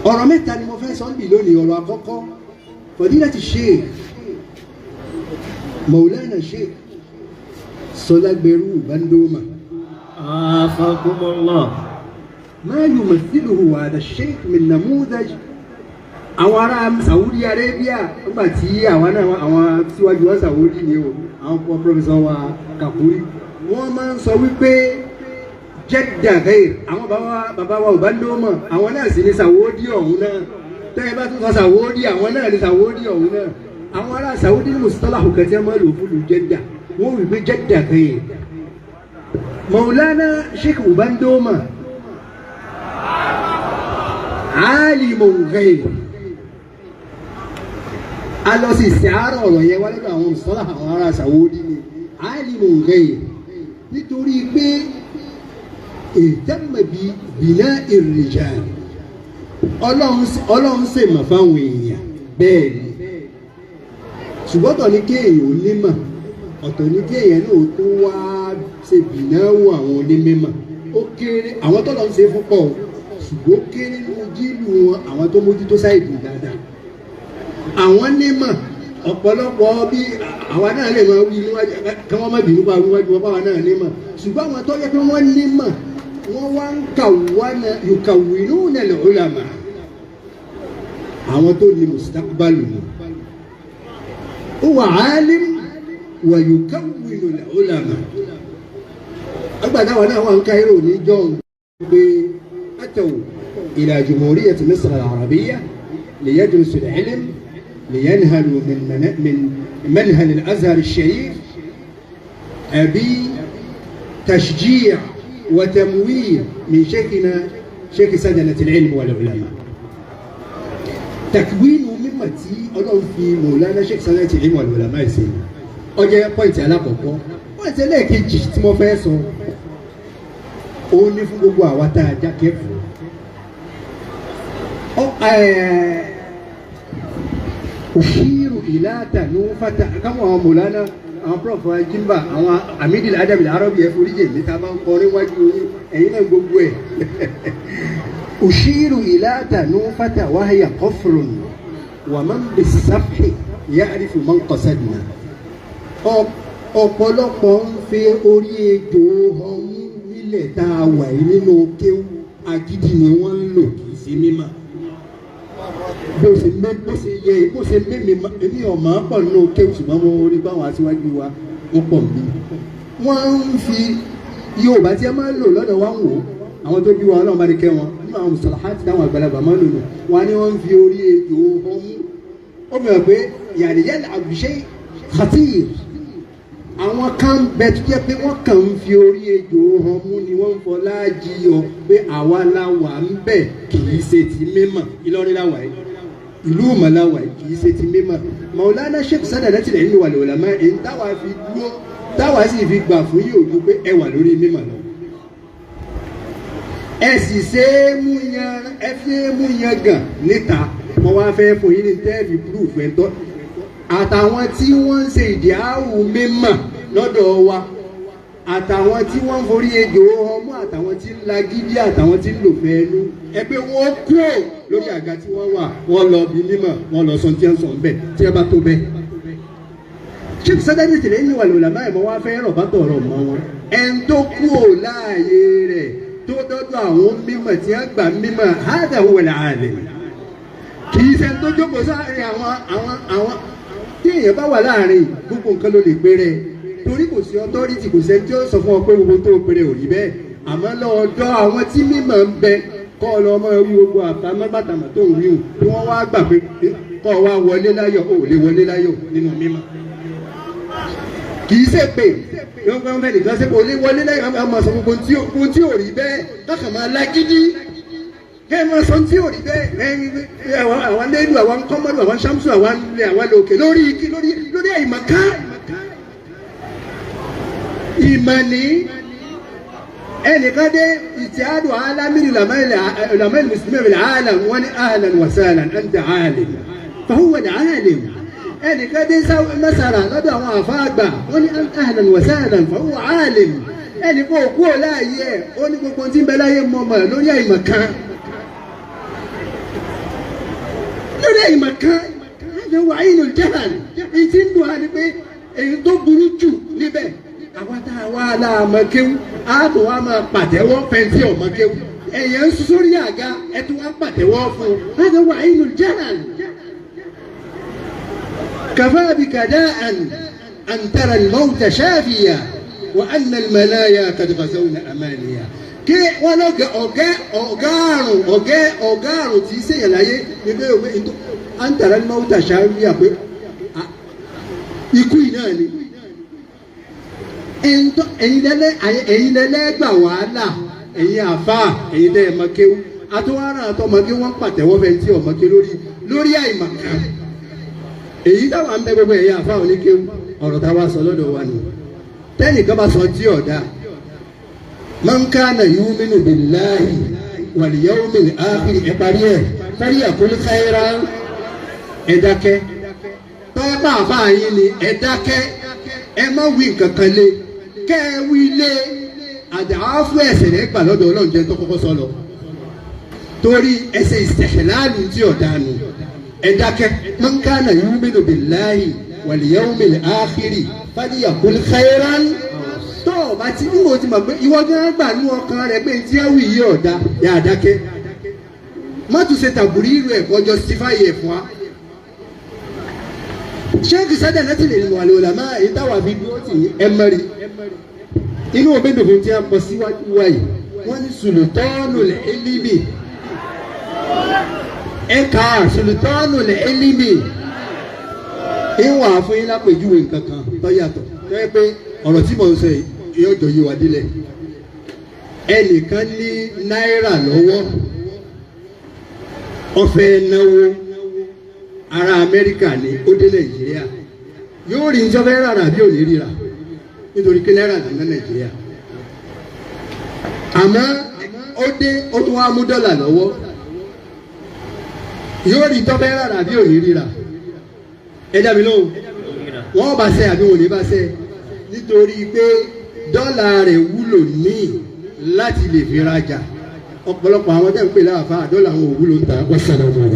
ọ̀rọ̀ mẹ́ta ni mo fẹ́ sọ níbi lónìí. ọ̀rọ̀ àkọ́kọ́, Fadilati Sheikh Maulana Sheikh Sọlágbẹrú Bandoma Afakumullah. ما يمثله هذا الشيخ من نموذج àwọn ará Saudi Arabia nígbà tí àwọn síwájú wa Saudi ni o àwọn professor wa Kakuri wọ́n máa ń sọ wípé Jeddah ghair àwọn bàbá wa Bandoma àwọn náà sì ní Saudi ọ̀hún náà tẹ́yẹ bá tún sọ Saudi àwọn náà ní Saudi ọ̀hún náà àwọn ará Saudi ní mustalahu kẹtẹ́ máa lò fún Jeddah wọ́n wí pé Jeddah ghair. Maulana Sheikh Bandoma alimun ghair alọ sí ìsìárọ̀ ọ̀rọ̀ yẹn wá lọ́dọ̀ àwọn mùsọ́lá àwọn ará Saudi ni alimun ghair nítorí pé ihtamma bi bina'i rijal ọlọ́run sì mọ̀ fáwọn èèyàn bẹ́ẹ̀ ni ṣùgbọ́n ọ̀tọ̀ ní kéèyàn onímọ̀ ọ̀tọ̀ ní kéèyàn náà tó wá ṣe bìnáwó àwọn onímọ̀ ó kéré àwọn tọ́lọ́ ń ṣe fún pọ̀ ṣùgbọ́n kéré ní jíìlù wọn àwọn tó mójútó sáìdì dáadáa àwọn nímọ̀ ọ̀pọ̀lọpọ̀ bí àwa náà lè máa wí níwájú kí wọ́n má bínú bá wíwájú wọn báwa náà nímọ̀ ṣùgbọ́n àwọn tó yẹ pé wọ́n nímọ̀ wọ́n wá ń yukawwinuna al-ulama àwọn tó ní mustaqbalu ni huwa alim wa yukawwinu al-ulama agbàdáwà náà wà ń Cairo ní john pé أتوا إلى جمهورية مصر العربية ليدرسوا العلم لينهلوا من منهل الأزهر الشريف بتشجيع وتمويل من شيخنا شيخ سدنة العلم والعلماء تكوين ممتي أضع في مولانا شيخ سدنة العلم والعلماء سنة أجي بوينت على كوكو بوينت لك جيت مفاسو ó ní fún gbogbo àwa tá a jákè fún òṣìírù ìlàtànú fata káwọn àwọn mọ̀lánà àwọn prof jimba àwọn amidil adamil arabi ẹ̀ foríjì níta máa ń kọrin wájú ẹ̀yìn náà gbogbo ẹ̀ òṣìírù ìlàtànú fata wáyà kọfùrùn wà máa ń bè sáfì ya'rifu man qasadna ọ̀pọ̀lọpọ̀ ń fi orí ejò ọmú tá a wà yìí nínú kéwù agídí ni wọ́n ń lò kì í ṣe mímọ́ bó ṣe mímí èmi ọ̀mọ́ pọ̀ nínú kéwù ṣùgbọ́n mo rí báwọn aṣíwájú wa wọ́n pọ̀ mí wọ́n ń fi Yorùbá tí a máa ń lò lọ́dọ̀ wa ń wò àwọn tó bí wa Ọlọ́run bá ní kẹ́ wọn nínú àwọn mùsàlùmí táwọn àgbàlagbà máa ń lò wọn ni wọ́n ń fi orí ejò ọmú ó fi hàn pé yàrá àbùṣe khatir àwọn kan bẹ tó jẹ́ pé wọ́n kàn ń fi orí ejò hàn mú ni wọ́n ń fọlá jiyọ pé àwa la wà ń bẹ̀ kì í ṣe ti mímọ̀ Ìlọrin la wà yìí ìlú Ìmọ̀ la wà yìí kì í ṣe ti mímọ̀ Maulana Sheikh Sadanati al-Ilm wal-Ulama èyí táwa fi dúró táwa sì fi gbà fún yìí ojú pé ẹ wà lórí mímọ̀ lọ. ẹ sì ṣe é mú yan gàn níta wọ́n wá fẹ́ fún yín ní tẹ́ẹ̀fì púrúfù ẹ̀tọ́ àtàwọn tí wọ́n ń ṣe ìdíhàwù mímọ̀ lọ́dọ̀ wa àtàwọn tí wọ́n ń forí ejò ọmọ àtàwọn tí ń lagídí àtàwọn tí ń lò fẹ́ẹ́nu ẹgbẹ́ wọn kúrò lórí àga tí wọ́n wà wọ́n lọ bí mímọ̀ wọ́n lọ sọ tí wọ́n sọ ń bẹ̀ tí wọ́n bá tó bẹ́ẹ̀. Sheikh Sadanati al-Ilm wal-Ulama ẹ̀mọ́ wá fẹ́ rọ̀ bá tọ̀rọ̀ mọ́ wọn ẹn tó kúrò láàyè rẹ̀ tó dọ́dọ̀ àwọn mímọ̀ tí wọ́n gbà mímọ̀ hadha huwa al-alim kì í ṣe tó jókòó sáàrin àwọn tí èèyàn bá wà láàrin gbogbo nǹkan ló lè péré torí kò sí ọtọ́rìtì kò sẹ́ni tí ó sọ fún ọ pé gbogbo tó péré ò rí bẹ́ẹ̀ àmọ́ lọ́ọ̀dọ́ àwọn tí mímọ̀ ń bẹ kọ́ ọ lọ́ọ́ máa wí gbogbo àtàmọ́bàtàmọ́ tó ń wí hù tí wọ́n wá gbà pé kọ́ ọ wá wọlé láyọ̀ ò lè wọlé láyọ̀ nínú mímọ̀ kì í ṣe pé yóò fẹ́ fẹ́ nìkan ṣe kò lè wọlé láyọ̀ àmọ́ sọ gbogbo tí ò rí bẹ́ẹ̀ kákan máa lágídí kẹ́ẹ̀mọ́ sọ tí ò rí bẹ́ẹ̀ àwọn lẹ́nu àwọn kọ́mọ́dù àwọn ṣámsù àwọn ilẹ̀ àwọn lòkè lórí àìmọ̀ká ìmọ̀ní ẹnìkan dé ìtìhádù alámìrì lamẹ́lì mùsùlùmí rẹ̀ ààlàn wọ́n ní ahlan wa sahlan anta alim fahuwa alim ẹnìkan dé mẹ́sàrà lọ́dọ̀ àwọn àfa àgbà wọ́n ní ahlan wa sahlan fa huwa alim ẹnìkan òkú ò láàyè ẹ̀ ó ní gbogbo tí ń bẹ láyé mọ́mọ́ lórí àìmọ̀ kan láti wà inú jahal èyí tí ń dùn á ní pé èyí tó burú jù níbẹ̀ àwọn tá a wá láàmọ́ kéwú á tó wá máa pàtẹ́wọ́ fẹ́ntì ọmọ kéwú ẹ̀yẹ ń sórí àga ẹ̀ tó wá pàtẹ́wọ́ fún láti wà inú jahal. كفى بك داء أن ترى الموت شافيا وأن المنايا قد غزونا أمانيا kí wọ́n lọ ọ̀gárùn tí sèyàn láyé nígbà yóò gbé àǹtàrà ní mọ́tà ṣááríà pé ikú yìí náà ni ẹ̀yin lẹ́lẹ́gbà wàhálà ẹ̀yin àfà ẹ̀yin lẹ́ ẹ̀mọ́kéwú àtúwárà àtọmọké wọ́n pàtẹ́wọ́ fẹ́ tí ọmọké lórí àìmọ̀kan èyí táwọn ń bẹ gbogbo ẹ̀yà àfà oníkéwú ọ̀rọ̀ táwa sọ lọ́dọ̀ wa nù tẹ́nìkan bá sọ tí ọ̀dà man kana yu'minu billahi wal yawmil akhir ẹ parí ẹ̀ parí àkólé káyẹ́rá ẹ dákẹ́ tọ́pá àbá yín ni ẹ dákẹ́ ẹ má wí nǹkan kan lé kẹ́ ẹ wí lé àdáwáfú ẹ̀sẹ̀ rẹ̀ gbà lọ́dọ̀ ọlọ́run jẹ́ tó kọ́kọ́ sọ lọ torí ẹsẹ̀ ìsẹ̀hẹ̀láàlù tí ọ̀dà nù ẹ dákẹ́ man kana yu'minu billahi wal yawmil akhir falyaqul khayran tó o bá ti níwò ti mọ̀ pé ìwọ gán gbà ní ọkàn rẹ pé tí ẹ wù yí ọ̀dà yà á dákẹ́ má tún ṣe tàbùrí ìlú ẹ̀kọ́ justify ẹ̀ fún wa. ṣéèkì sádà láti lè mọ̀ àlè òlàmá èyí táwa fi dúró tì í ẹ mẹ́rin inú òbẹ́dòfin tí a ń pọ̀ síwájú wáyé wọ́n ní sùlùtọ́ọ̀nù lẹ̀ ẹ́límì ẹ̀ka sùlùtọ́ọ̀nù lẹ̀ ẹ́límì ìwọ̀n àfọyín lápèjúwe nǹkan kan tó yàtọ̀ tó yẹ pé ọ̀rọ̀ tí mo ń sọ yóò jọ yí wa dílẹ̀ ẹnìkan ní náírà lọ́wọ́ ó fẹ́ náwó ará Amẹ́ríkà ní ó dé Nàìjíríà yóò rí njọ́ fẹ́ rárá bí ò ní ríra nítorí pé náírà ní Nàìjíríà àmọ́ ó dé ó tún wá mú dọ́là lọ́wọ́ yóò rí njọ́ fẹ́ rárá bí ò ní ríra ẹ dá mi lóhùn wọ́n bá ṣe àbí wọn ò ní bá ṣe nítorí pé dọ́là rẹ̀ wúlò ní láti lè fi rajà ọ̀pọ̀lọpọ̀ àwọn tẹ́ ń pè láàfáà dọ́là àwọn òwúlò ń ta wọ́n sọ̀rọ̀ wọn.